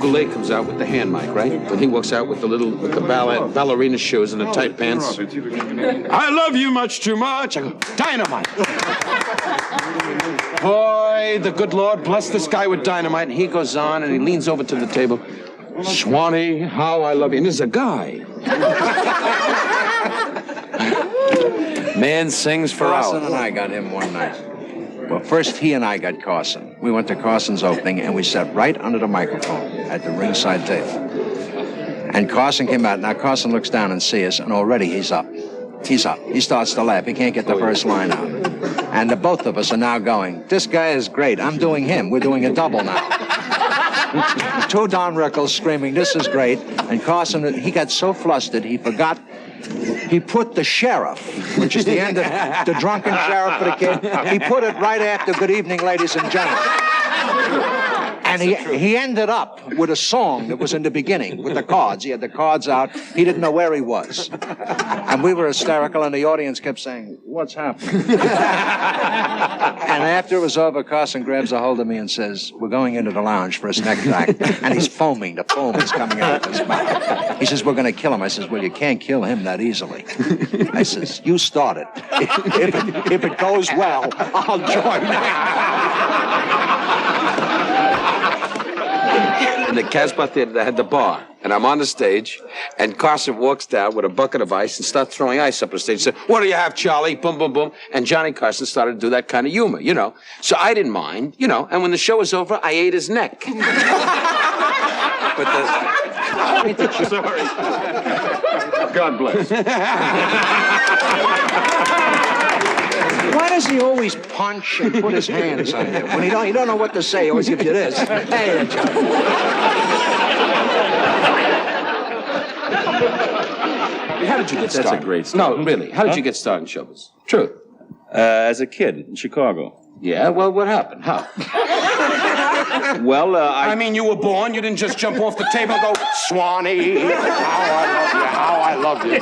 Bob Goulet comes out with the hand mic, right? When he walks out with the ballerina shoes and the tight pants. I love you much too much. I go, dynamite. Boy, the good Lord bless this guy with dynamite. And he goes on and he leans over to the table. Swanee, how I love you. And there's a guy. Man sings for hours. Carson and I got him one night. Well, first he and I got Carson. We went to Carson's opening and we sat right under the microphone at the ringside table. And Carson came out. Now Carson looks down and sees us, and already he's up. He's up. He starts to laugh. He can't get the first line out. And the both of us are now going, this guy is great. I'm doing him. We're doing a double now. Two Don Rickles screaming, this is great. And Carson, he got so flustered, he forgot. He put the sheriff, which is the end of the drunken sheriff for the kid, he put it right after good evening, ladies and gentlemen. And he ended up with a song that was in the beginning with the cards. He had the cards out. He didn't know where he was. And we were hysterical, and the audience kept saying, what's happening? And after it was over, Carson grabs a hold of me and says, we're going into the lounge for his next act. And he's foaming. The foam is coming out of his mouth. He says, we're going to kill him. I says, well, you can't kill him that easily. I says, you start it. If it goes well, I'll join In the Casbah Theater, they had the bar, and I'm on the stage, and Carson walks down with a bucket of ice and starts throwing ice up on the stage. He said, what do you have, Charlie? Boom, boom, boom. And Johnny Carson started to do that kind of humor, you know. So I didn't mind, you know, and when the show was over, I ate his neck. But Sorry. God bless. Why does he always punch and put his hands on you? When he don't know what to say, he always gives you this. Hey, how did you get started? That's a great story. No, really. How did you get started in showbiz? True. As a kid in Chicago. Yeah, well, what happened? How? Well, I mean, you were born, you didn't just jump off the table and go, Swanee, how I love you.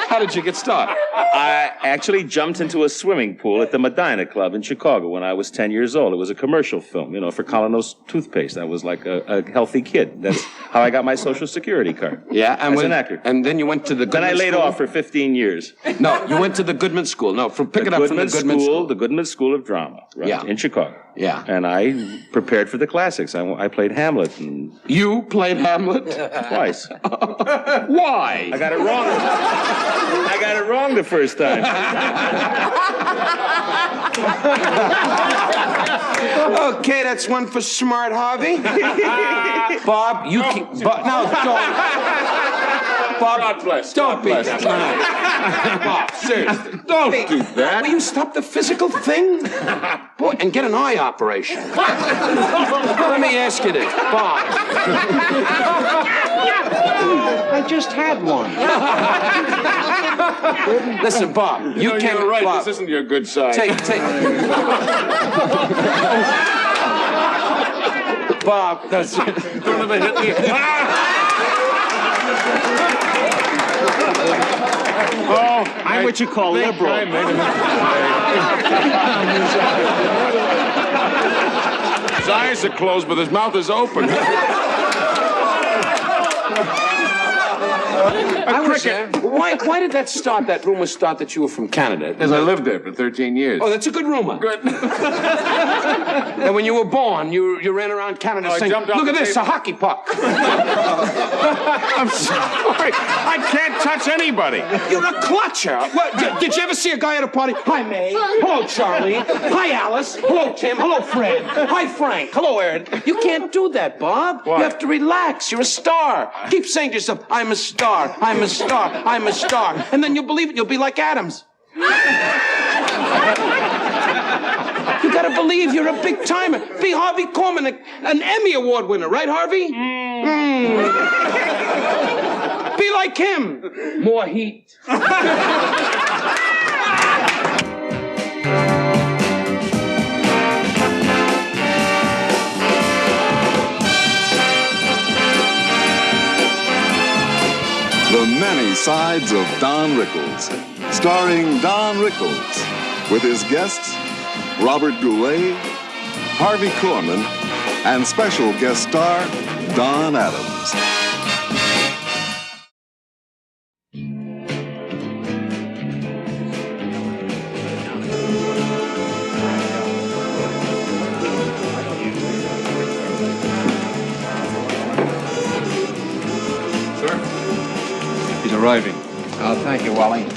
How did you get started? I actually jumped into a swimming pool at the Medina Club in Chicago when I was 10 years old. It was a commercial film, you know, for Colonos toothpaste. I was like a healthy kid. That's how I got my Social Security card. Yeah, and as an actor. And then you went to the Goodman Then I laid School? off for 15 years. No, you went to the Goodman School. No, pick it up from the Goodman School. The Goodman School of Drama, right, Yeah. in Chicago. Yeah. And I prepared for the classics. I played Hamlet. And You played Hamlet? twice. Why? I got it wrong. I got it wrong the first time. Okay, that's one for smart Harvey. Bob, you keep... no, don't. Bob, God bless. Don't God be bless. that. Bob, seriously. Don't do that. Will you stop the physical thing? Boy, and get an eye operation. Let me ask you this, Bob. I just had one. Listen, Bob, you can't... You're right, Bob, this isn't your good side. Take... Bob, that's... Don't ever hit me. Oh, I'm what you call liberal. I made a mistake. His eyes are closed, but his mouth is open. I was there. Why did that start, that rumor start that you were from Canada? Because I lived there for 13 years. Oh, that's a good rumor. Good. And when you were born, you ran around Canada saying, jumped off look at the this, table." a hockey puck. I'm sorry. I can't touch anybody. You're a clutcher. What, did you ever see a guy at a party? Hi, May. Hello, Charlie. Hi, Alice. Hello, Tim. Hello, Fred. Hi, Frank. Hello, Aaron. You can't do that, Bob. Why? You have to relax. You're a star. Keep saying to yourself, I'm a star. I'm a star. I'm a star. And then you'll believe it. You'll be like Adams. You gotta believe you're a big timer. Be Harvey Korman, an Emmy Award winner, right, Harvey? Be like him. More heat. The Many Sides of Don Rickles, starring Don Rickles, with his guests Robert Goulet, Harvey Korman, and special guest star Don Adams. He's arriving. Oh, thank you, Wally. All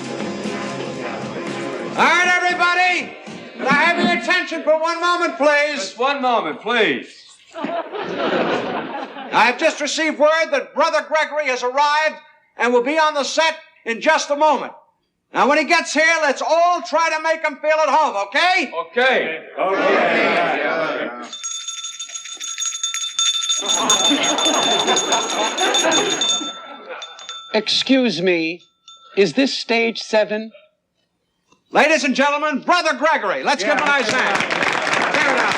right, everybody. Can I have your attention for one moment, please? Just one moment, please. I've just received word that Brother Gregory has arrived and will be on the set in just a moment. Now, when he gets here, let's all try to make him feel at home, okay? Okay. Excuse me, is this stage 7? Ladies and gentlemen, Brother Gregory. Let's give him a nice hand. Tear it out.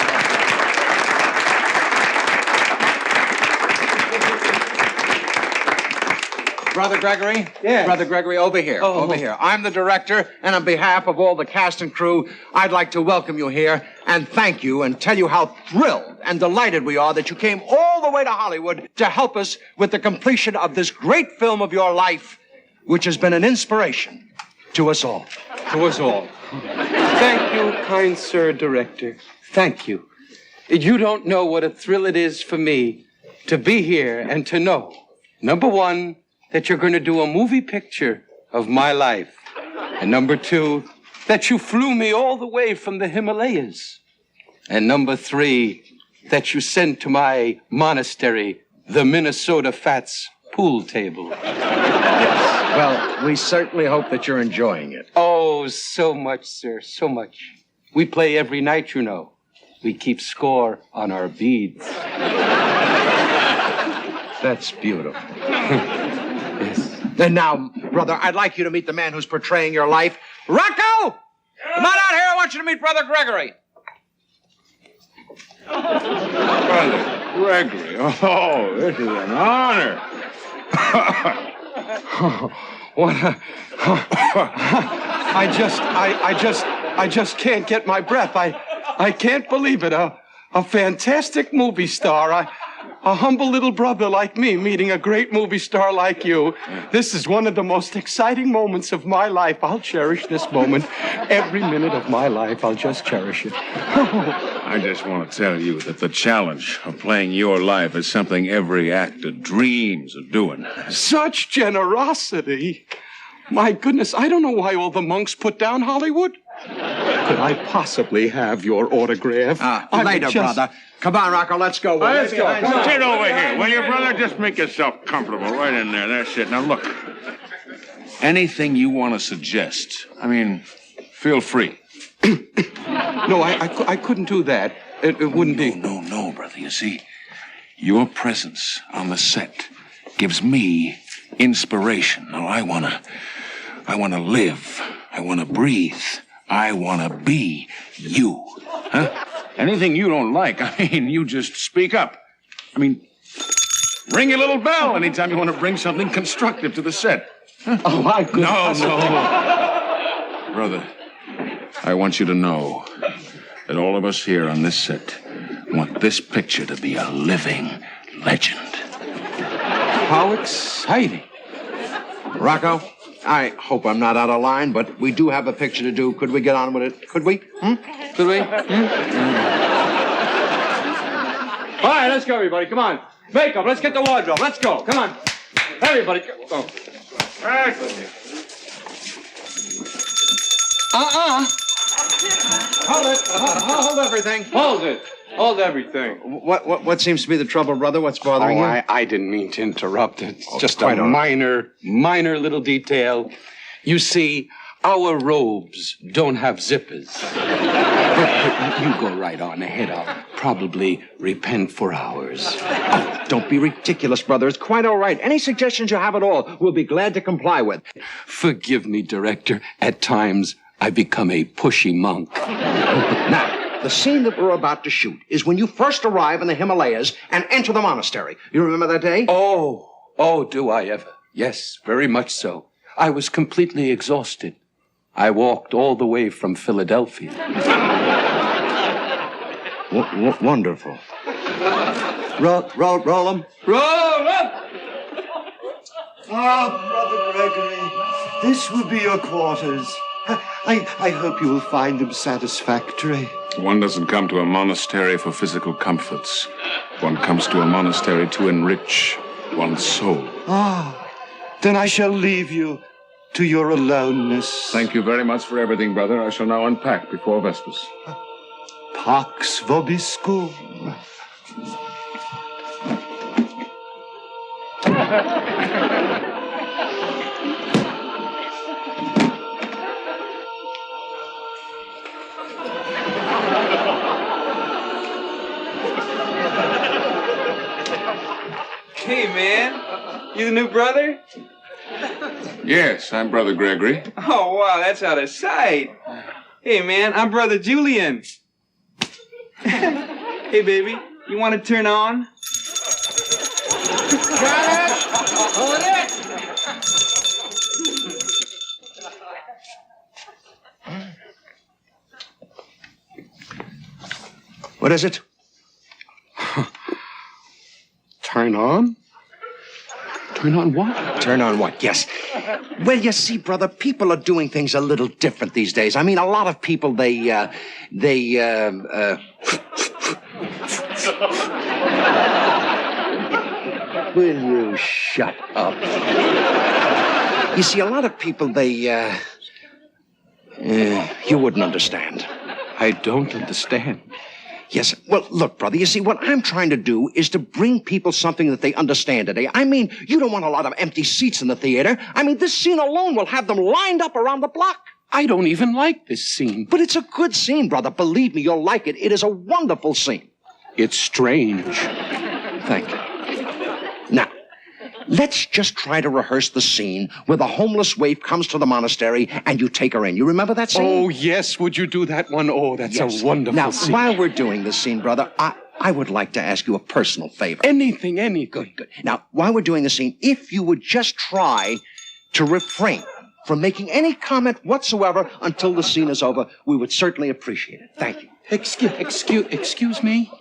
Brother Gregory? Yes. Brother Gregory, over here. Oh. Over here. I'm the director, and on behalf of all the cast and crew, I'd like to welcome you here and thank you and tell you how thrilled and delighted we are that you came all the way to Hollywood to help us with the completion of this great film of your life, which has been an inspiration to us all. To us all. Thank you, kind sir director. Thank you. You don't know what a thrill it is for me to be here and to know, number one, that you're going to do a movie picture of my life. And number two, that you flew me all the way from the Himalayas. And number three, that you sent to my monastery the Minnesota Fats pool table. Well, we certainly hope that you're enjoying it. Oh, so much, sir, so much. We play every night, you know. We keep score on our beads. That's beautiful. Yes. And now, brother, I'd like you to meet the man who's portraying your life. Rocco! Come on out here. I want you to meet Brother Gregory. Brother Gregory. Oh, this is an honor. What I just can't get my breath. I can't believe it. A fantastic movie star. A humble little brother like me meeting a great movie star like you. This is one of the most exciting moments of my life. I'll cherish this moment. Every minute of my life, I'll just cherish it. I just want to tell you that the challenge of playing your life is something every actor dreams of doing. Such generosity. My goodness, I don't know why all the monks put down Hollywood. Could I possibly have your autograph? Later, brother. Come on, Rocco, let's go. Let's go. Come on. Sit over here. Will you, brother? Just make yourself comfortable right in there. That's it. Now, look. Anything you want to suggest, I mean, feel free. No, I couldn't do that. It wouldn't be. No, brother. You see, your presence on the set gives me inspiration. Now, I want to live. I want to breathe. I want to be you. Huh? Anything you don't like, I mean, you just speak up. I mean, ring your little bell anytime you want to bring something constructive to the set. Huh? Oh, I couldn't. No. Brother, I want you to know that all of us here on this set want this picture to be a living legend. How exciting. Rocco, I hope I'm not out of line, but we do have a picture to do. Could we get on with it? Could we? Could we? All right, let's go, everybody. Come on. Makeup. Let's get the wardrobe. Let's go. Come on. Everybody, go. Hold it. Hold everything. Hold it. Hold everything. What seems to be the trouble, brother? What's bothering you? I didn't mean to interrupt. It's just quite a all right. minor little detail. You see, our robes don't have zippers. But you go right on ahead. I'll probably repent for hours. Oh, don't be ridiculous, brother. It's quite all right. Any suggestions you have at all, we'll be glad to comply with. Forgive me, director. At times, I become a pushy monk. Now, the scene that we're about to shoot is when you first arrive in the Himalayas and enter the monastery. You remember that day? Oh, do I ever? Yes, very much so. I was completely exhausted. I walked all the way from Philadelphia. Wonderful. Roll them. Roll up! Ah, Brother Gregory, this will be your quarters. I hope you will find them satisfactory. One doesn't come to a monastery for physical comforts. One comes to a monastery to enrich one's soul. Ah, then I shall leave you to your aloneness. Thank you very much for everything, brother. I shall now unpack before Vespers. Pax vobiscum. Hey, man. You the new brother? Yes, I'm Brother Gregory. Oh, wow, that's out of sight. Hey, man, I'm Brother Julian. Hey, baby, you want to turn on? Hold it! What is it? Turn on? Turn on what? Turn on what? Yes. Well, you see, brother, people are doing things a little different these days. I mean, a lot of people, Will you shut up? You see, a lot of people, you wouldn't understand. I don't understand. Yes. Well, look, brother, you see, what I'm trying to do is to bring people something that they understand today. I mean, you don't want a lot of empty seats in the theater. I mean, this scene alone will have them lined up around the block. I don't even like this scene. But it's a good scene, brother. Believe me, you'll like it. It is a wonderful scene. It's strange. Thank you. Now, let's just try to rehearse the scene where the homeless waif comes to the monastery and you take her in. You remember that scene? Oh, yes. Would you do that one? Oh, that's Yes. a wonderful Now, scene. while we're doing this scene, brother, I would like to ask you a personal favor. Anything. Good. Now, while we're doing the scene, if you would just try to refrain from making any comment whatsoever until the scene is over, we would certainly appreciate it. Thank you. Excuse me?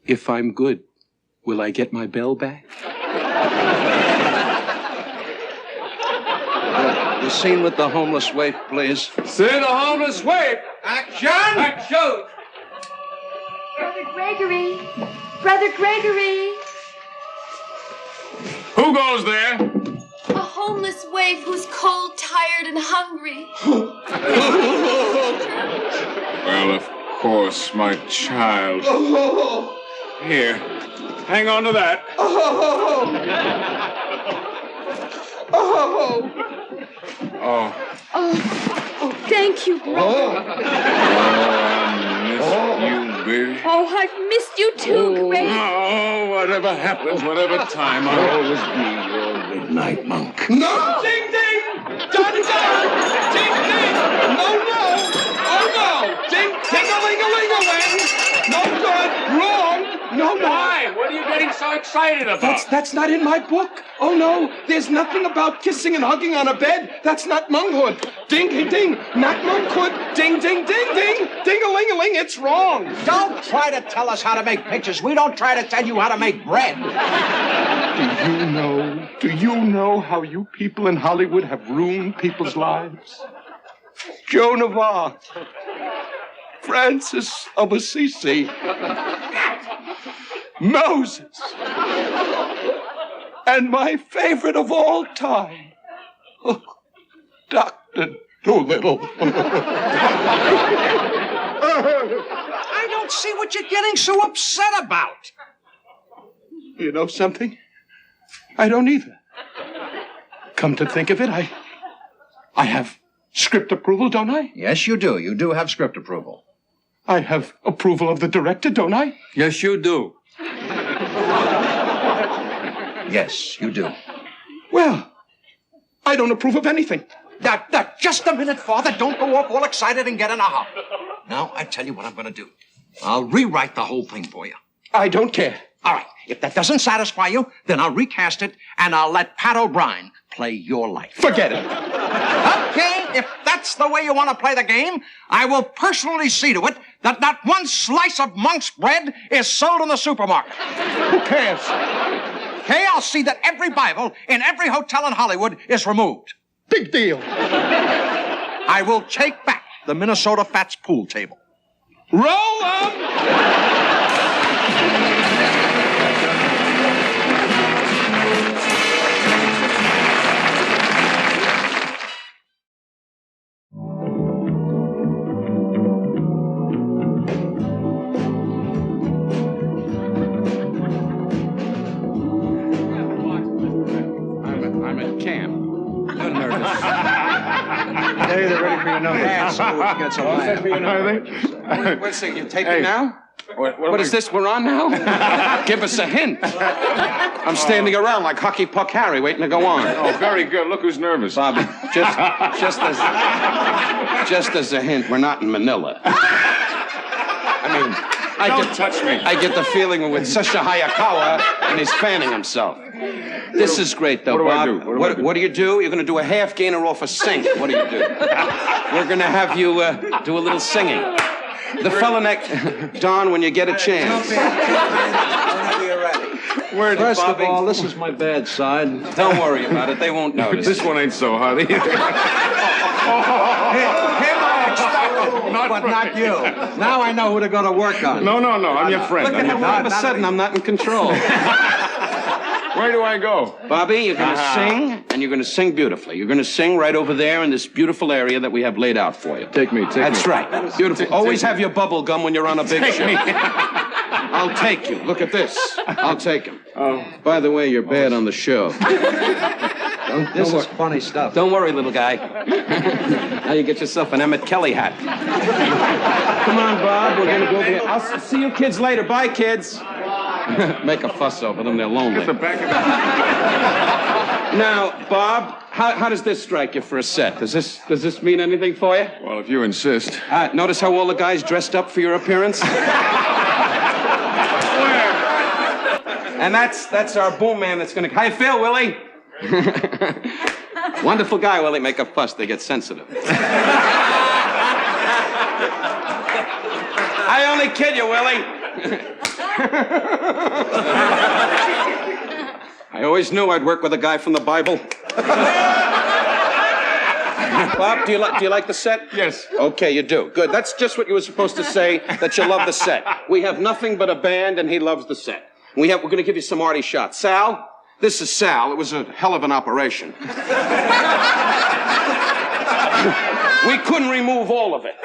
If I'm good, will I get my bell back? The scene with the homeless waif, please. See the homeless waif. Action! Action! Brother Gregory! Brother Gregory! Who goes there? A homeless waif who's cold, tired, and hungry. Well, of course, my child. Here, hang on to that. Oh, Thank you, brother. I miss you, baby. Oh, I've missed you too, Gregory. Oh, whatever happens, whatever time, I'll always be your Midnight monk. No! Ding, ding! Dun, dun! Ding, ding! No! Oh, no! Ding, ding-a-ling-a-ling-a-ling! No good! Wrong! No! Why? What are you getting so excited about? That's not in my book. Oh, no. There's nothing about kissing and hugging on a bed. That's not monkhood. Ding, ding, ding. Not monkhood. Ding, ding, ding, ding. Ding-a-ling-a-ling. It's wrong. Don't try to tell us how to make pictures. We don't try to tell you how to make bread. Do you know how you people in Hollywood have ruined people's lives? Joan of Arc, Francis of Assisi, Moses, and my favorite of all time, Dr. Dolittle. I don't see what you're getting so upset about. You know something? I don't either. Come to think of it, I have script approval, don't I? Yes, you do. You do have script approval. I have approval of the director, don't I? Yes, you do. Yes, you do. Well, I don't approve of anything. Now, just a minute, Father. Don't go off all excited and get in a huff. Now, I tell you what I'm going to do. I'll rewrite the whole thing for you. I don't care. All right. If that doesn't satisfy you, then I'll recast it, and I'll let Pat O'Brien play your life. Forget it. Okay, if that's the way you want to play the game, I will personally see to it that not one slice of monk's bread is sold in the supermarket. Who cares? Okay, I'll see that every Bible in every hotel in Hollywood is removed. Big deal. I will take back the Minnesota Fats pool table. Roll 'em! I'm at camp. You're nervous. Hey, they're ready for your number. Yeah, so we can get some laugh. Wait a second, you're taping now? What is this? We're on now? Give us a hint. I'm standing around like Hockey Puck Harry waiting to go on. Oh, very good. Look who's nervous. Bobby, just as a hint, we're not in Manila. I mean, Don't touch me. I get the feeling we're with Sasha Hayakawa and he's fanning himself. This is great, though, What do I Bob. do? What do you do? You're going to do a half gainer off a sink. What do you do? We're going to have you do a little singing. The fella next... Don, when you get a chance. Whenever you're ready. First of Bobby? all, this is my bad side. Don't worry about it. They won't notice. This one ain't so hot either. Him I expected, but not you. Now I know who to go to work on. No, I'm your friend. Look at how all of a sudden I'm not in control. Where do I go? Bobby, you're going to sing, and you're going to sing beautifully. You're going to sing right over there in this beautiful area that we have laid out for you. Take me. That's right. Beautiful. Always have your bubble gum when you're on a big show. I'll take you. Look at this. I'll take him. Oh. By the way, you're bad on the show. This is funny stuff. Don't worry, little guy. Now you get yourself an Emmett Kelly hat. Come on, Bob. We're going to go over here. I'll see you kids later. Bye, kids. Make a fuss over them. They're lonely. Get the back of Now, Bob, how does this strike you for a set? Does this mean anything for you? Well, if you insist. Notice how all the guys dressed up for your appearance? And that's our boom man that's going to... How you feel, Willie? Wonderful guy, Willie. Make a fuss. They get sensitive. I only kid you, Willie. I always knew I'd work with a guy from the Bible. Bob, do you like the set? Yes. Okay, you do. Good. That's just what you were supposed to say, that you love the set. We have nothing but a band, and he loves the set. We're going to give you some arty shots. Sal, this is Sal. It was a hell of an operation. We couldn't remove all of it.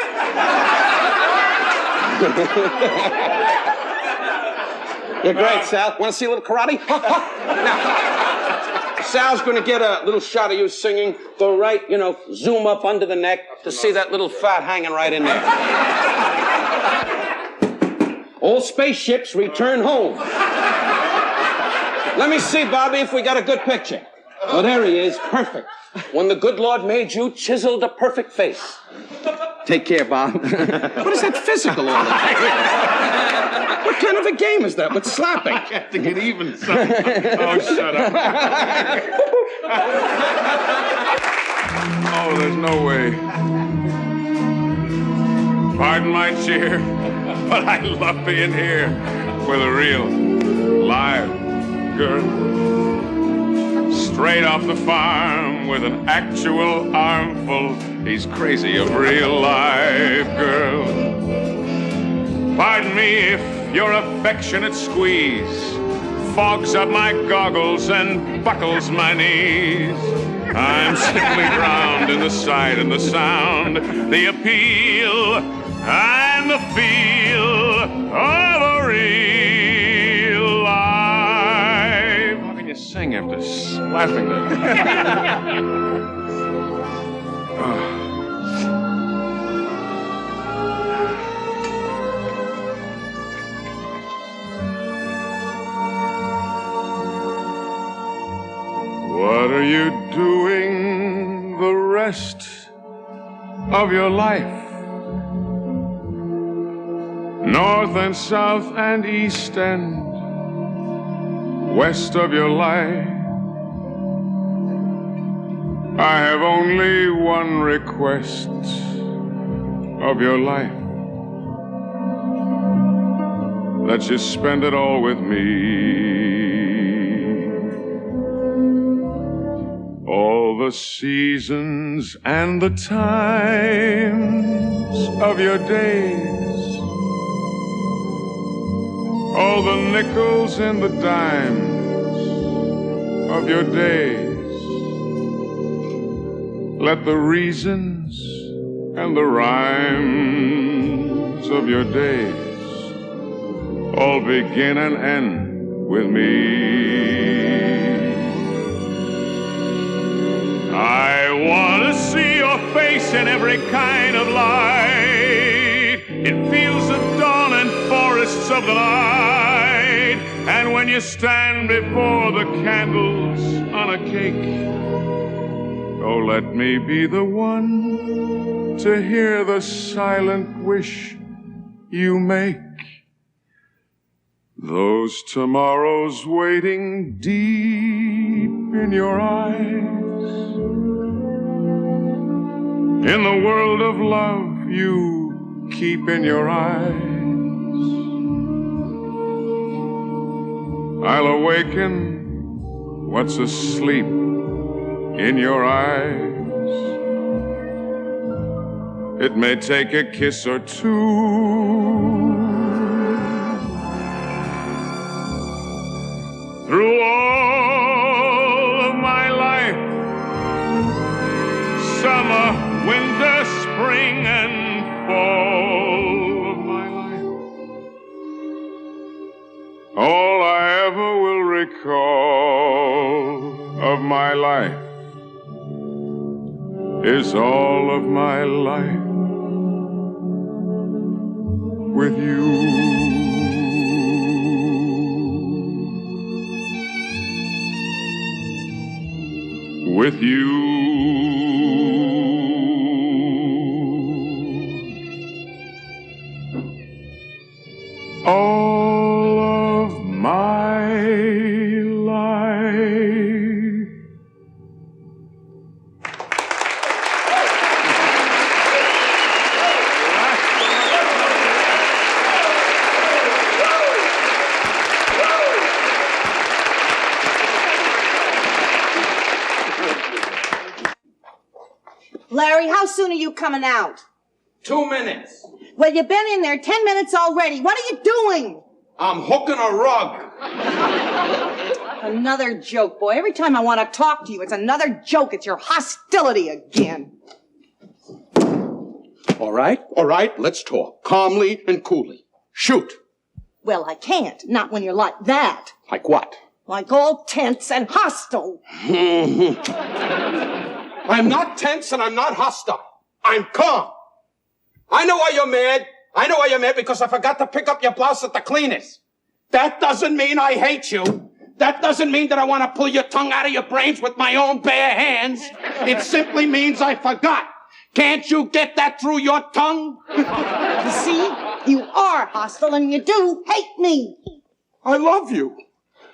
You're great, Sal. Want to see a little karate? Now, Sal's going to get a little shot of you singing. Go right, zoom up under the neck to see that little fat hanging right in there. All spaceships return home. Let me see, Bobby, if we got a good picture. Oh, there he is. Perfect. When the good Lord made you, chiseled a perfect face. Take care, Bob. What is that physical all the time? What kind of a game is that with slapping? I have to get even, son. Oh, shut up. Oh, there's no way. Pardon my cheer, but I love being here with a real, live girl. Straight off the farm with an actual armful. He's crazy of real live girls. Pardon me if your affectionate squeeze fogs up my goggles and buckles my knees. I'm simply drowned in the sight and the sound, the appeal and the feel of a real life. How can you sing after slapping them? What are you doing the rest of your life? North and south and east and west of your life. I have only one request of your life. that you spend it all with me. All the seasons and the times of your days, all the nickels and the dimes of your days. Let the reasons and the rhymes of your days all begin and end with me. I want to see your face in every kind of light, in fields of dawn and forests of the night, and when you stand before the candles on a cake. Oh, let me be the one to hear the silent wish you make. Those tomorrows waiting deep in your eyes. In the world of love you keep in your eyes. I'll awaken what's asleep in your eyes. It may take a kiss or two. Through all of my life, summer, winter, spring, and fall of my life, all I ever will recall of my life is all of my life with you. With you. All of my life. Larry, how soon are you coming out? 2 minutes. Well, you've been in there 10 minutes already. What are you doing? I'm hooking a rug. Another joke, boy. Every time I want to talk to you, it's another joke. It's your hostility again. All right, let's talk. Calmly and coolly. Shoot. Well, I can't. Not when you're like that. Like what? Like all tense and hostile. I'm not tense and I'm not hostile. I'm calm. I know why you're mad. I know why you're mad because I forgot to pick up your blouse at the cleaners. That doesn't mean I hate you. That doesn't mean that I want to pull your tongue out of your brains with my own bare hands. It simply means I forgot. Can't you get that through your tongue? You see? You are hostile and you do hate me. I love you.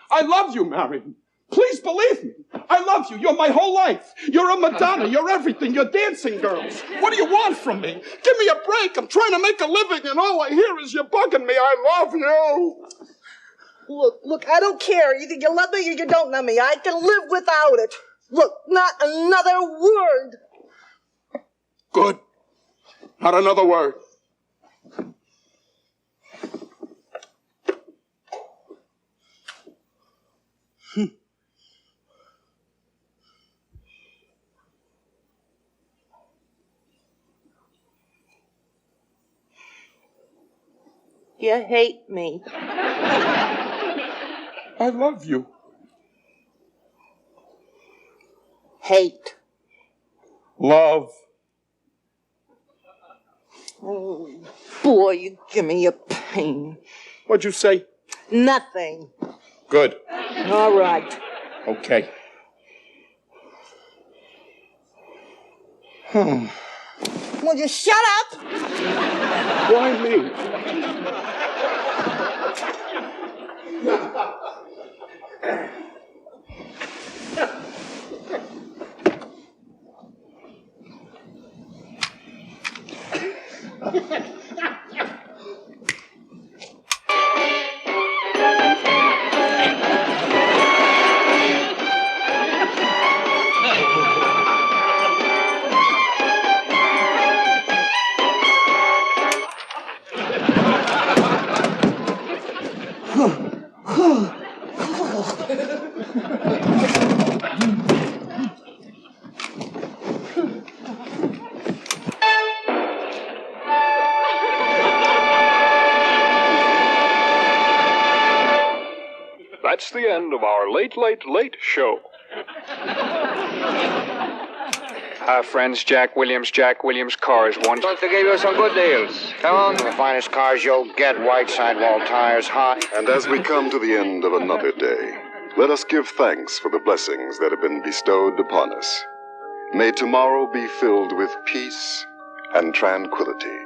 I love you, Marion. Please believe me. I love you. You're my whole life. You're a Madonna. You're everything. You're dancing girls. What do you want from me? Give me a break. I'm trying to make a living, and all I hear is you're bugging me. I love you. Look, I don't care. Either you love me or you don't love me. I can live without it. Look, not another word. Good. Not another word. You hate me. I love you. Hate. Love. Oh, boy, you give me a pain. What'd you say? Nothing. Good. All right. Okay. Will you shut up? Why me? end of our late show. Our friends Jack Williams Cars want to give you some good deals. Come on. The finest cars you'll get, white sidewall tires, hot. And as we come to the end of another day, let us give thanks for the blessings that have been bestowed upon us. May tomorrow be filled with peace and tranquility.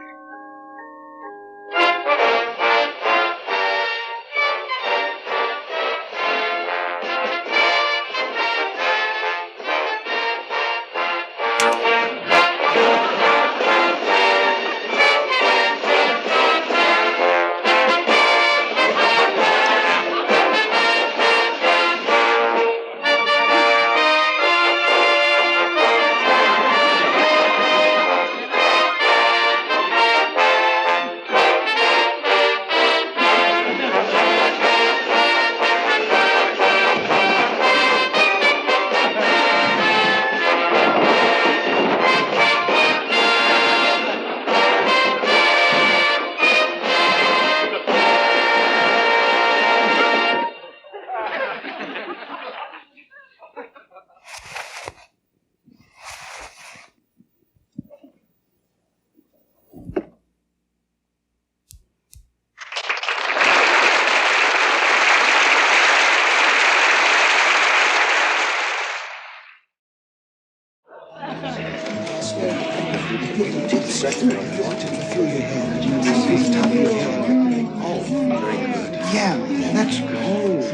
Yeah, that's good.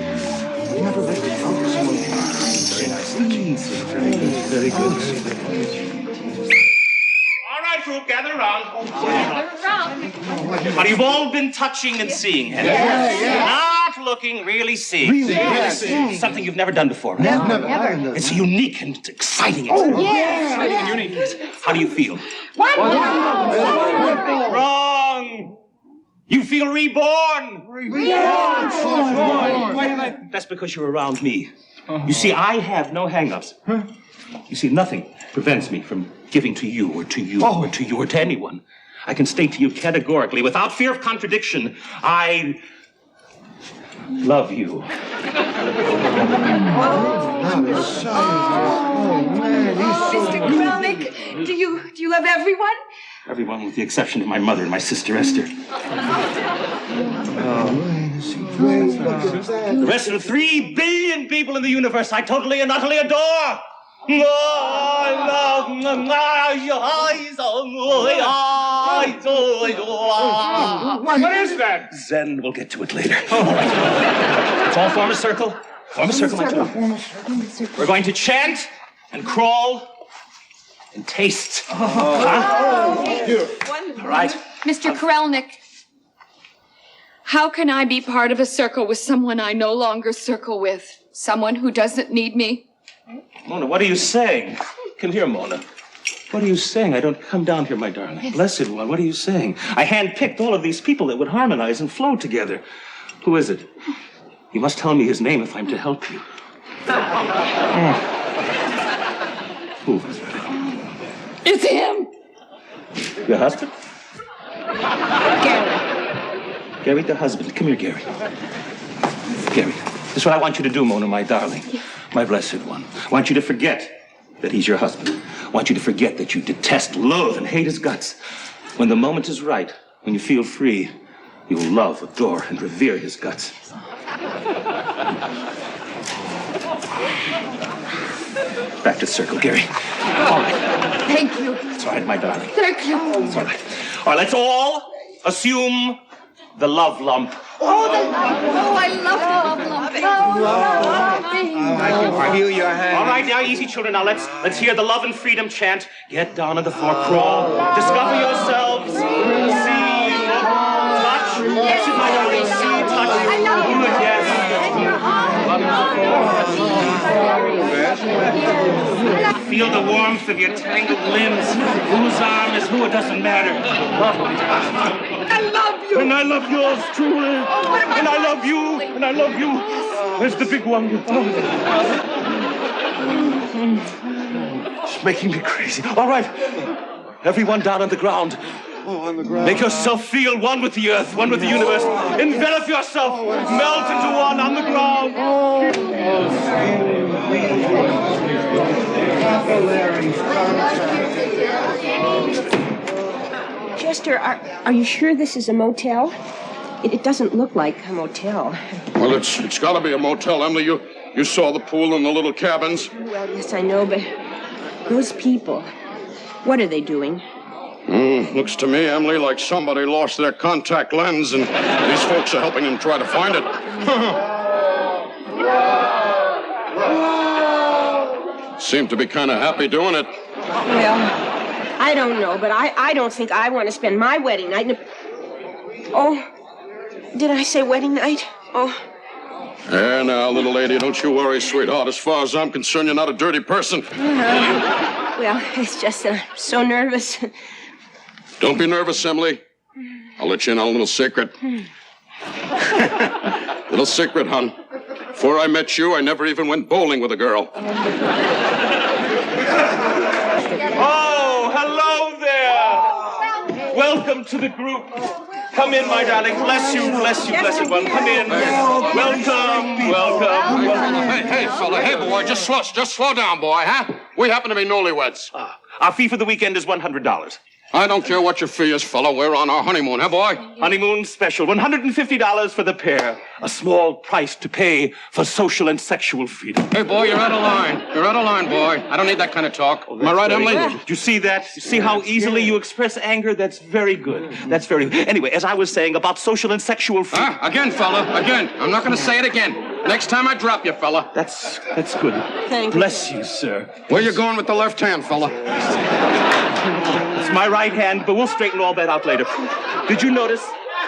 Never let the focus on very good. All right, group, gather around. But you've all been touching and seeing, haven't you? Not looking, really seeing. Really seeing. Something you've never done before. Right? Never. It's unique and exciting. Exciting and unique. How do you feel? Wrong. You feel reborn. That's because you're around me. You see, I have no hang-ups. You see, nothing prevents me from giving to you or to you or to you or to anyone. I can state to you categorically, without fear of contradiction, I love you. Mr. Krelnick, do you love everyone? Everyone with the exception of my mother and my sister Esther. The rest of the 3 billion people in the universe I totally and utterly adore. What is that? Zen, we'll get to it later. All right. Let's all form a circle. Form a circle, my children. We're going to chant and crawl and taste. Wonderful. All right. Mr. Krelnick, how can I be part of a circle with someone I no longer circle with? Someone who doesn't need me? Mona, what are you saying? Come here, Mona. What are you saying? I don't come down here, my darling. Yes. Blessed one, what are you saying? I handpicked all of these people that would harmonize and flow together. Who is it? You must tell me his name if I'm to help you. Who? It's him! Your husband? Gary. Gary, the husband. Come here, Gary. Gary, this is what I want you to do, Mona, my darling. My blessed one. I want you to forget that he's your husband. I want you to forget that you detest, loathe, and hate his guts. When the moment is right, when you feel free, you will love, adore, and revere his guts. Back to the circle, Gary. All right. Thank you. It's all right, my darling. Thank you. It's all right. All right, let's all assume the love lump. I love the love lump. I can feel your hand. All right, now, easy, children. Now, let's hear the love and freedom chant. Get down on the floor, crawl. Discover yourselves. See, look, touch. Yes, my darling. See, touch. I love you. Yes. Feel the warmth of your tangled limbs. Whose arm is who, it doesn't matter. I love you. And I love yours, truly. And I love you. And I love you. Where's the big one? It's making me crazy. All right. Everyone down on the ground. on the ground. Make yourself feel one with the earth, one with the universe. Envelop yourself. Melt into one on the ground. Chester, are you sure this is a motel? It doesn't look like a motel. Well, it's got to be a motel, Emily. You saw the pool and the little cabins. Well, yes, I know, but those people, what are they doing? Looks to me, Emily, like somebody lost their contact lens, and these folks are helping them try to find it. Seem to be kind of happy doing it. Well, I don't know, but I don't think I want to spend my wedding night in a... Oh, did I say wedding night? Oh. Yeah, now, little lady, don't you worry, sweetheart. As far as I'm concerned, you're not a dirty person. Well, it's just that I'm so nervous. Don't be nervous, Emily. I'll let you in on a little secret. Little secret, hon. Before I met you, I never even went bowling with a girl. Oh, hello there. Welcome to the group. Come in, my darling. Bless you, bless you, bless you. Well, come in. Welcome. Hey, fella. Hey, boy. Just slow down, boy, huh? We happen to be newlyweds. Our fee for the weekend is $100. I don't care what your fee is, fella. We're on our honeymoon, huh, boy? Honeymoon special. $150 for the pair. A small price to pay for social and sexual freedom. Hey, boy, you're out of line. You're out of line, boy. I don't need that kind of talk. Am I right, Emily? Do you see that? You see how easily you express anger? That's very good. That's very good. Anyway, as I was saying about social and sexual freedom... Again, fella. Again. I'm not going to say it again. Next time I drop you, fella. That's good. Thank you. Bless you, sir. Where you going with the left hand, fella? It's my right hand, but we'll straighten all that out later. Did you notice?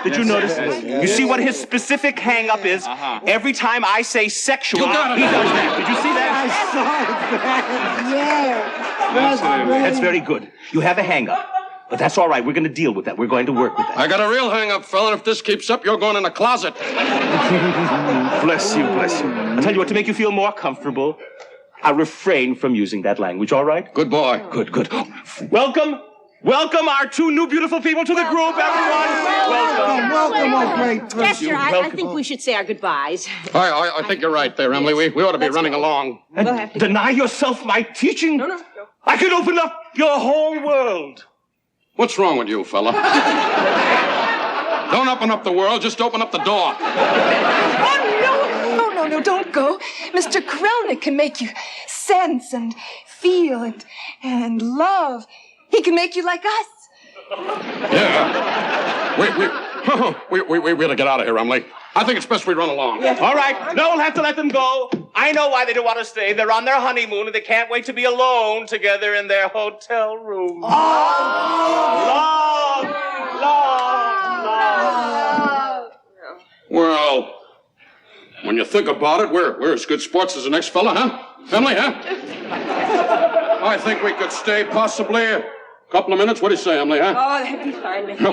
You see what his specific hang-up is? Every time I say sexual, You got it. he does that. Did you see that? I saw that. Yeah. That's very good. You have a hang-up. But that's all right. We're going to deal with that. We're going to work with that. I got a real hang-up, fella, and if this keeps up, you're going in a closet. Bless you, bless you. I'll tell you what, to make you feel more comfortable, I'll refrain from using that language, all right? Good boy. Good. Welcome our two new beautiful people to the group, everyone. Welcome, oh, great. Chester, I think we should say our goodbyes. I think you're right there, Emily. We ought to be running along. We'll have to... Deny yourself my teaching? No. I could open up your whole world. What's wrong with you, fella? Don't open up the world, just open up the door. Oh, no, don't go. Mr. Krelnick can make you sense and feel and love. He can make you like us. Yeah. We really get out of here, Emily. I think it's best we run along. Yeah. All right. No, we'll have to let them go. I know why they don't want to stay. They're on their honeymoon, and they can't wait to be alone together in their hotel room. Long. Well, when you think about it, we're as good sports as the next fella, huh? Emily, huh? I think we could stay possibly a couple of minutes. What do you say, Emily, huh? Oh, that'd be fine with me.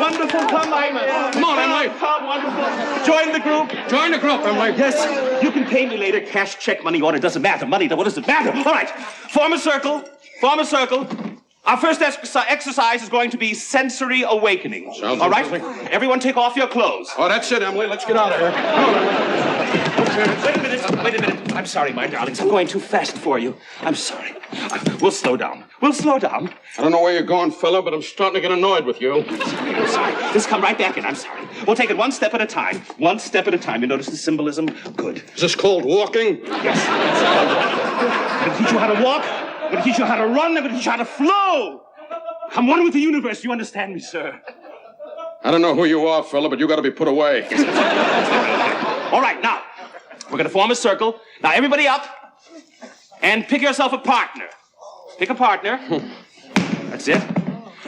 Wonderful. Come, Emily. Come on, Emily. Come, wonderful. Join the group. Join the group, Emily. Yes, you can pay me later. Cash, check, money order. Doesn't matter. Money, what does it matter? All right. Form a circle. Our first exercise is going to be sensory awakening. Sounds all right? interesting. Everyone take off your clothes. Oh, that's it, Emily. Let's get out of here. Wait a minute. I'm sorry, my darlings. I'm going too fast for you. I'm sorry. We'll slow down. I don't know where you're going, fella, but I'm starting to get annoyed with you. I'm sorry. Just come right back in. I'm sorry. We'll take it one step at a time. You notice the symbolism? Good. Is this called walking? Yes. I'm going to teach you how to walk. I'm going to teach you how to run. I'm going to teach you how to flow. I'm one with the universe. You understand me, sir? I don't know who you are, fella, but you got to be put away. All right, now, we're going to form a circle. Now, everybody up and pick yourself a partner. Pick a partner. That's it.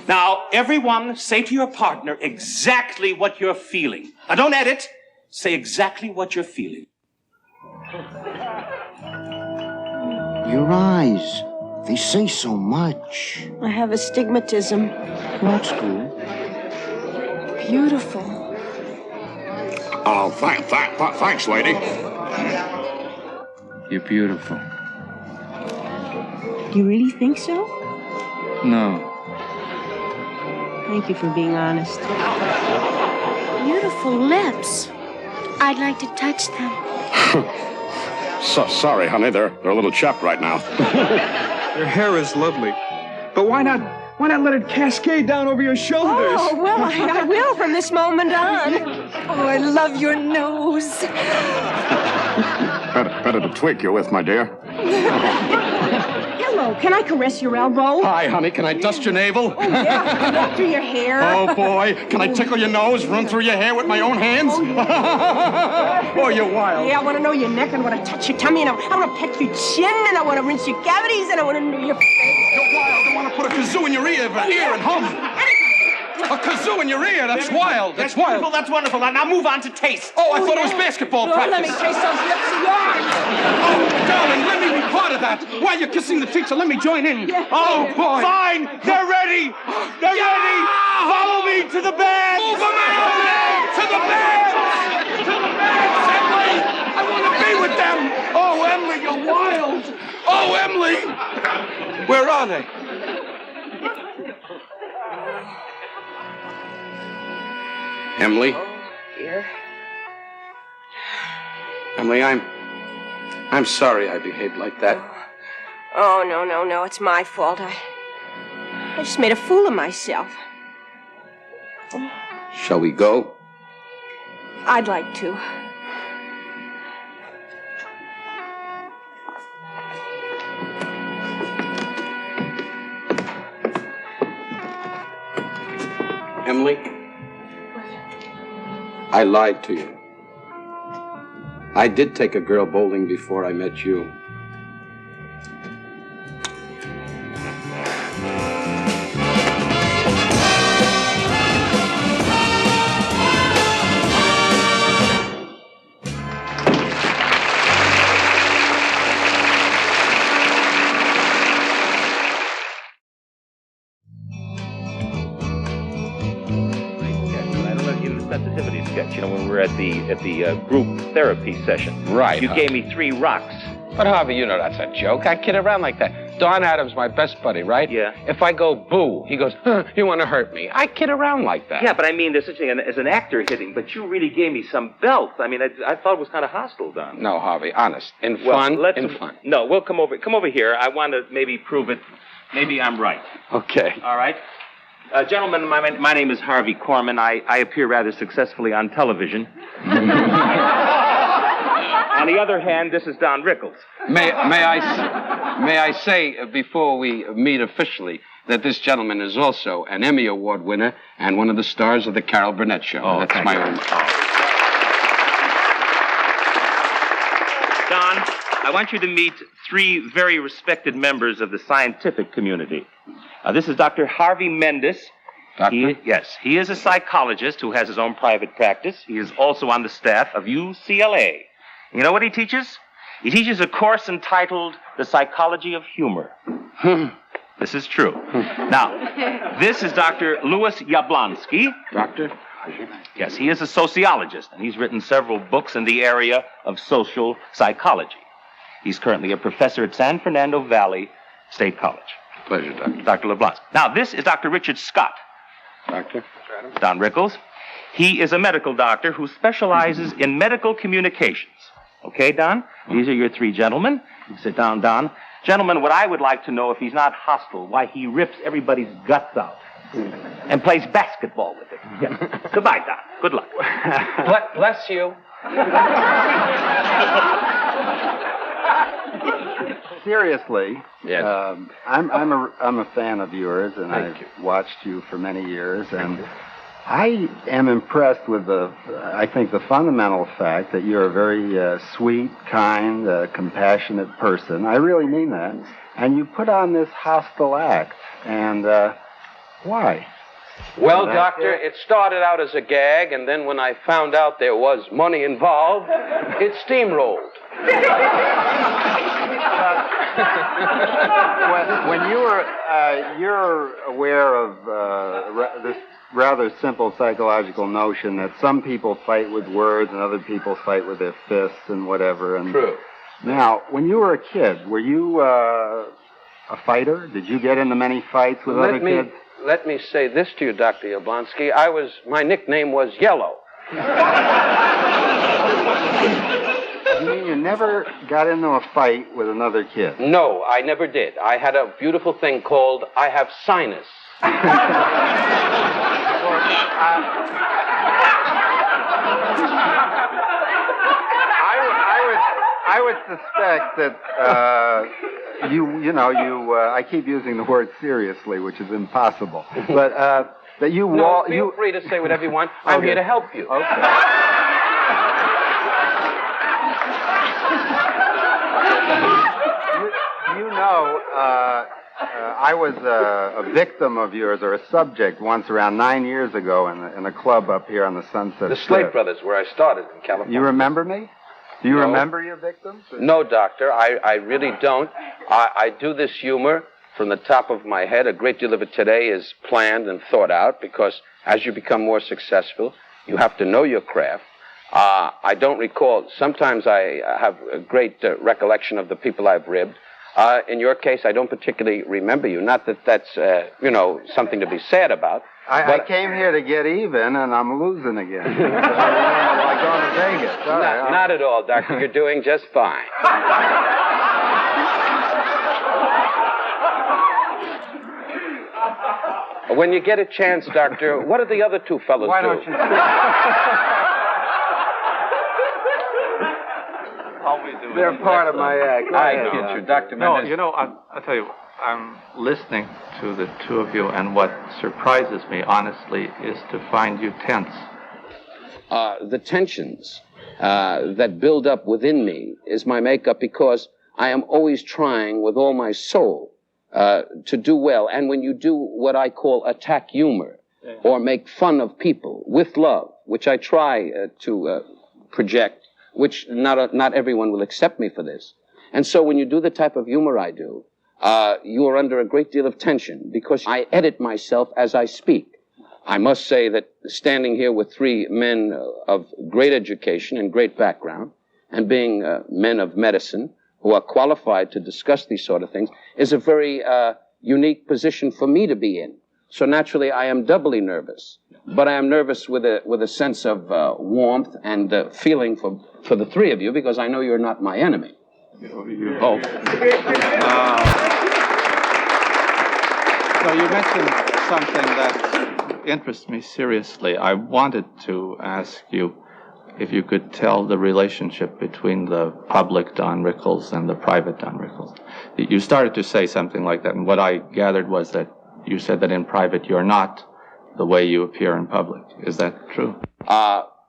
Now, everyone say to your partner exactly what you're feeling. Now, don't edit. Say exactly what you're feeling. Your eyes, they say so much. I have astigmatism. That's cool. Beautiful. Oh, thanks, lady. You're beautiful. You really think so? No, Thank you for being honest. Beautiful lips. I'd like to touch them. Sorry, honey. They're a little chapped right now. Your hair is lovely. But why not let it cascade down over your shoulders? Oh, well, I will from this moment on. Oh, I love your nose. Better to tweak you're with, my dear. Hello, can I caress your elbow? Hi, honey. Can I dust your navel? Oh, yeah. Walk through your hair. Oh, boy. Can I tickle your nose, run through your hair with my own hands? Oh, yeah. Oh, you're wild. Yeah, I want to know your neck, and I want to touch your tummy, and I want to peck your chin, and I want to rinse your cavities, and I want to know your face. You're wild. I want to put a kazoo in your ear and hum. A kazoo in your ear. That's wild. That's wild. Wonderful, that's wonderful. Now move on to taste. Oh, I thought it was basketball practice. Let me taste those lips of yours. Oh, darling, let me be part of that. While you're kissing the teacher, let me join in. Yeah. Oh, boy. Fine, they're ready. They're ready. Follow me to the bed. Move them out! To the bed! To the bed, Emily! I want to be with them! Oh, Emily, you're wild! Oh, Emily! Where are they? Emily? Dear. Emily, I'm sorry I behaved like that. Oh, no. It's my fault. I just made a fool of myself. Shall we go? I'd like to. Emily? I lied to you. I did take a girl bowling before I met you. Sensitivity sketch, you know, when we were at the group therapy session. Right. You gave me 3 rocks. But Harvey, you know that's a joke. I kid around like that. Don Adams, my best buddy, right? Yeah. If I go boo, he goes, you want to hurt me. I kid around like that. Yeah, but I mean, there's such a thing as an actor hitting, but you really gave me some belt. I mean, I thought it was kind of hostile, Don. No, Harvey, honest. In Well, fun, let's- in fun. No, we'll come over here. I want to maybe prove it. Maybe I'm right. Okay. All right. Gentlemen, my name is Harvey Korman. I appear rather successfully on television. On the other hand, this is Don Rickles. May I say, before we meet officially, that this gentleman is also an Emmy Award winner and one of the stars of the Carol Burnett Show. Oh, That's my own. Don, I want you to meet 3 very respected members of the scientific community. This is Dr. Harvey Mendes. Doctor? Yes, he is a psychologist who has his own private practice. He is also on the staff of UCLA. You know what he teaches? He teaches a course entitled The Psychology of Humor. This is true. Now, this is Dr. Louis Yablonsky. Doctor? Yes, he is a sociologist, and he's written several books in the area of social psychology. He's currently a professor at San Fernando Valley State College. Pleasure, Doctor. Dr. LeBlanc. Now, this is Dr. Richard Scott. Doctor? Don Rickles. He is a medical doctor who specializes in medical communications. Okay, Don? These are your 3 gentlemen. You sit down, Don. Gentlemen, what I would like to know, if he's not hostile, why he rips everybody's guts out and plays basketball with it. Yes. Goodbye, Don. Good luck. Bless you. Seriously, yes. I'm a fan of yours, and I've watched you for many years, and I am impressed with I think the fundamental fact that you're a very sweet, kind, compassionate person. I really mean that. And you put on this hostile act, and why? Well, Doctor, it started out as a gag, and then when I found out there was money involved, it steamrolled. When you're aware of this rather simple psychological notion that some people fight with words and other people fight with their fists and whatever. And true. Now, when you were a kid, were you a fighter? Did you get into many fights with other kids? let me say this to you, Dr. Yablonsky. My nickname was Yellow. You mean you never got into a fight with another kid? No, I never did. I had a beautiful thing called I have sinus. I would suspect that I keep using the word seriously, which is impossible. But that you feel free to say whatever you want. I'm here to help you. Okay. I was a victim of yours, or a subject, once around 9 years ago in a club up here on the Sunset The Strip. Slate Brothers, where I started in California. You remember me? Do you remember your victims? No, Doctor, I really don't. I do this humor from the top of my head. A great deal of it today is planned and thought out because as you become more successful, you have to know your craft. I don't recall. Sometimes I have a great recollection of the people I've ribbed. In your case, I don't particularly remember you. Not that that's, something to be sad about. I came here to get even, and I'm losing again. Like going to Vegas. Not at all, Doctor. You're doing just fine. When you get a chance, Doctor, what do the other two fellows do? Why don't you They're part of my act. I get you, Dr. Mendez. No, I'll tell you, I'm listening to the two of you, and what surprises me, honestly, is to find you tense. The tensions that build up within me is my makeup because I am always trying with all my soul to do well. And when you do what I call attack humor or make fun of people with love, which I try to project, which not everyone will accept me for this. And so when you do the type of humor I do, you are under a great deal of tension because I edit myself as I speak. I must say that standing here with three men of great education and great background and being men of medicine who are qualified to discuss these sort of things is a very unique position for me to be in. So naturally, I am doubly nervous, but I am nervous with a sense of warmth and feeling for the three of you because I know you're not my enemy. You hope. So you mentioned something that interests me seriously. I wanted to ask you if you could tell the relationship between the public Don Rickles and the private Don Rickles. You started to say something like that, and what I gathered was that you said that in private you're not the way you appear in public. Is that true?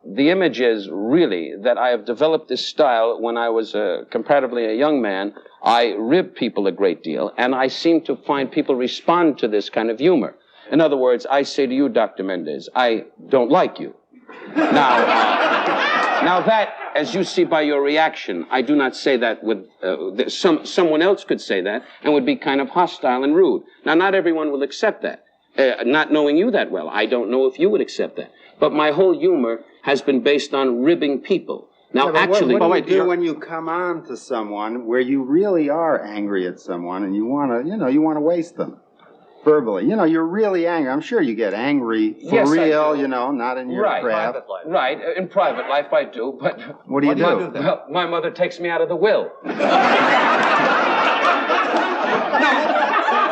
The image is really that I have developed this style when I was comparatively a young man. I rib people a great deal, and I seem to find people respond to this kind of humor. In other words, I say to you, Dr. Mendez, I don't like you. Now that, as you see by your reaction, I do not say that with, someone else could say that and would be kind of hostile and rude. Now, not everyone will accept that. Not knowing you that well, I don't know if you would accept that. But my whole humor has been based on ribbing people. Now, actually... What do you do when you come on to someone where you really are angry at someone and you want to waste them? Verbally. You're really angry. I'm sure you get angry for Yes, real, not in your craft. Right. In private life, I do, but... What do you do? Well, my mother takes me out of the will. Now,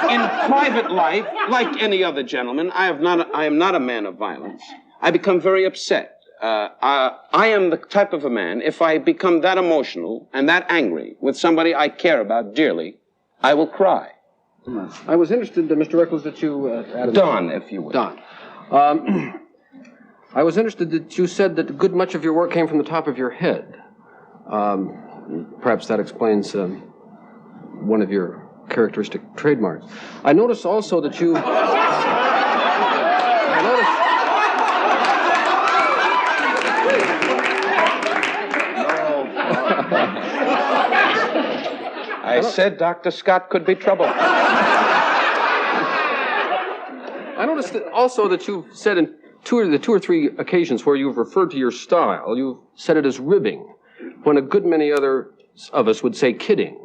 in private life, like any other gentleman, I am not a man of violence. I become very upset. I am the type of a man, if I become that emotional and that angry with somebody I care about dearly, I will cry. I was interested, Mr. Rickles, that you... Don, if you would. Don. I was interested that you said that a good much of your work came from the top of your head. Perhaps that explains one of your characteristic trademarks. I noticed also that you... I said Dr. Scott could be trouble. I noticed that also that you've said in two or three occasions where you've referred to your style, you've said it as ribbing, when a good many other of us would say kidding.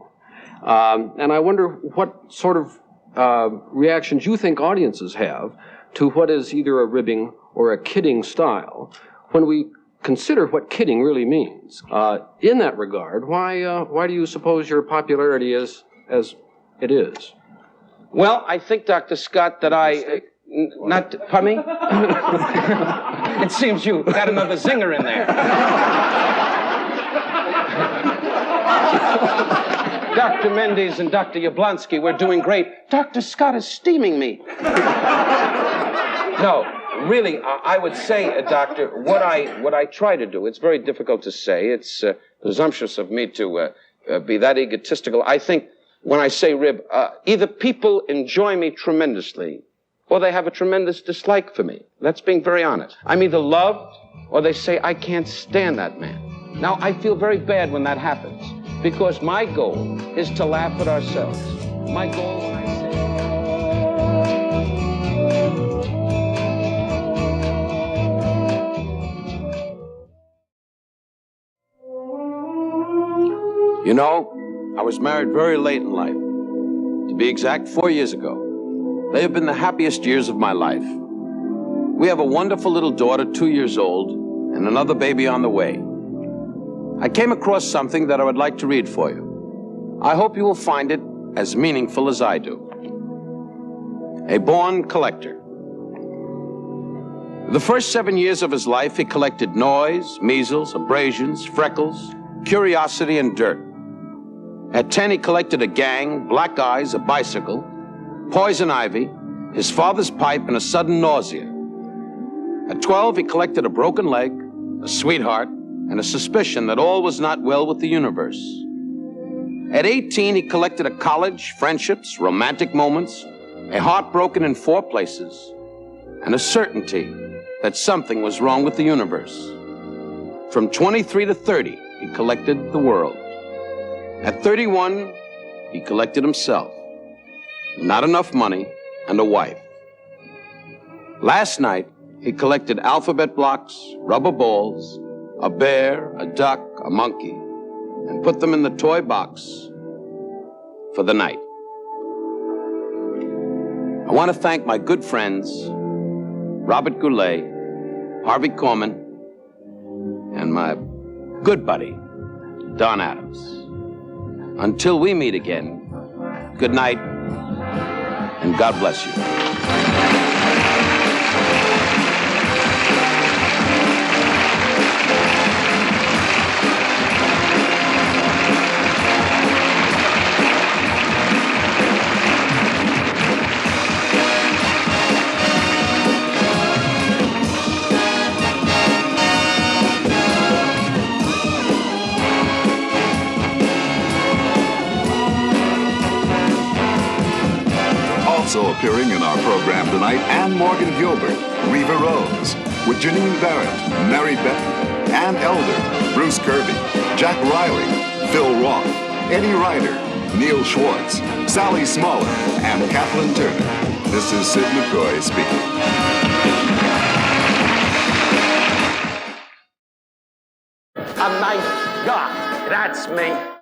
And I wonder what sort of reactions you think audiences have to what is either a ribbing or a kidding style when we consider what kidding really means. In that regard, why do you suppose your popularity is as it is? Well, I think, Dr. Scott, that pardon me? It seems you got another zinger in there. Dr. Mendes and Dr. Yablonsky were doing great. Dr. Scott is steaming me. No, really, I would say, Doctor, what I try to do, it's very difficult to say. It's presumptuous of me to be that egotistical. I think when I say rib, either people enjoy me tremendously or they have a tremendous dislike for me. That's being very honest. I'm either loved or they say, I can't stand that man. Now, I feel very bad when that happens because my goal is to laugh at ourselves. My goal when I say... You know, I was married very late in life. To be exact, 4 years ago. They have been the happiest years of my life. We have a wonderful little daughter, 2 years old, and another baby on the way. I came across something that I would like to read for you. I hope you will find it as meaningful as I do. A born collector. The first 7 years of his life, he collected noise, measles, abrasions, freckles, curiosity, and dirt. At 10, he collected a gang, black eyes, a bicycle, poison ivy, his father's pipe, and a sudden nausea. At 12, he collected a broken leg, a sweetheart, and a suspicion that all was not well with the universe. At 18, he collected a college, friendships, romantic moments, a heart broken in 4 places, and a certainty that something was wrong with the universe. From 23 to 30, he collected the world. At 31, he collected himself. Not enough money and a wife. Last night, he collected alphabet blocks, rubber balls, a bear, a duck, a monkey, and put them in the toy box for the night. I want to thank my good friends, Robert Goulet, Harvey Korman, and my good buddy, Don Adams. Until we meet again, good night, and God bless you. Also appearing in our program tonight, Ann Morgan Gilbert, Reva Rose, with Janine Barrett, Mary Benton, Ann Elder, Bruce Kirby, Jack Riley, Phil Roth, Eddie Ryder, Neil Schwartz, Sally Smollett, and Kathleen Turner. This is Sid McCoy speaking. A nice guy, that's me.